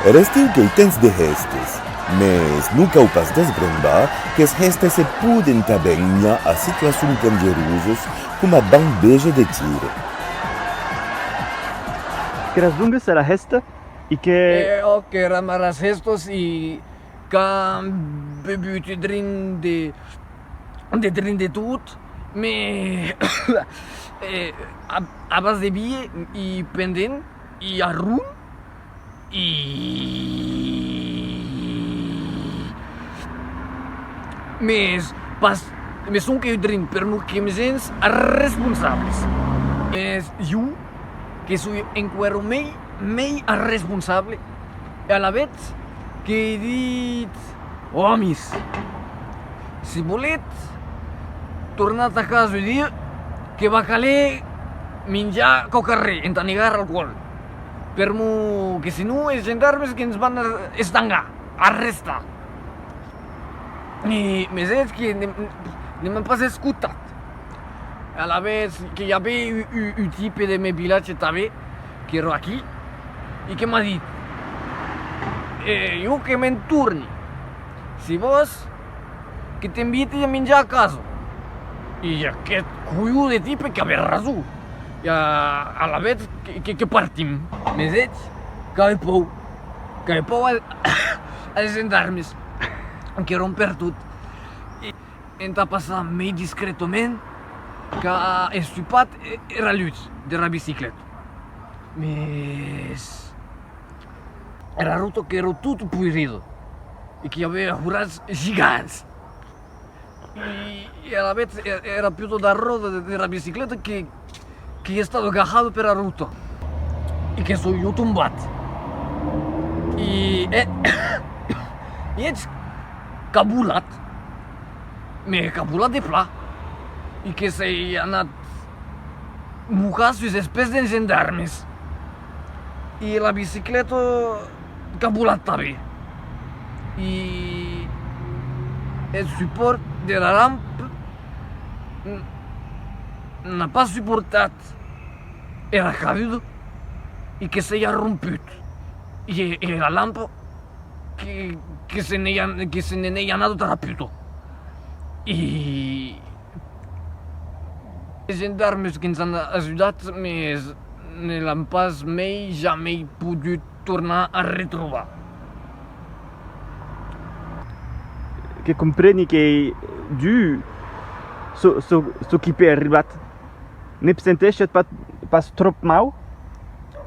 Restiu que tens de gestes, mas nunca o pas desbrembar que as gestes se podem também a situações dangerosas como a bandeja de tiro. Que as dungas era hesta e que... que ramar as gestos e kan bebuut drin de tudo, me a base de bie e pendem e arrum e mas são que eu drin per no que me sens responsáveis. Mas eu que sou enquero mei responsável e la vez que dit homes, se volet tornar a casa i dir que va caler menjar co carrer en negar alcohol per mo que si no els gendarmes que ens van estangar, arrestar i me saps que ne m'han pas escoltat a la vez que hi havia un tipe de meu vilatge també que era aquí i que m'ha dit jo que me'n torni si vols que t'inviti a menjar a casa i aquest cuyo de tipe que avea raso i a la vez que partim me saps que por als gendarmes que eren per tot i hem de passar més discretament que el supat era lluny de la bicicleta mas era ruta que era tot podrido e que hi havia forats gigants e a la vez era più da roda de la bicicleta que he estado agarrado per la ruta e que soy yo tombat e ets cabulat de pla e que s'hi ha anat mojar sus espès de gendarmes e la bicicleta cabulat també e el suport de la rampa n'ha pas suportat era caído e que s'hi ha romput e la lampa que se n'hi ha anat rápido e els gendarmes que ens han ajudat mas ne l'han pas mai jamais pogut tornar a retrobar. Que compreni que du s'occuper arribat ne senteixet pas trop mau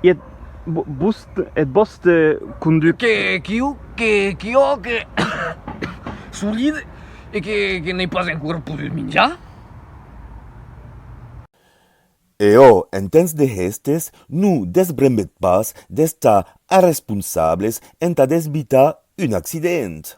e et bost conduc que solide e que n'he pas encara pogut menjar. En temps de gestes, nu desbremet pas d'estar responsables en ta desvitar un accident.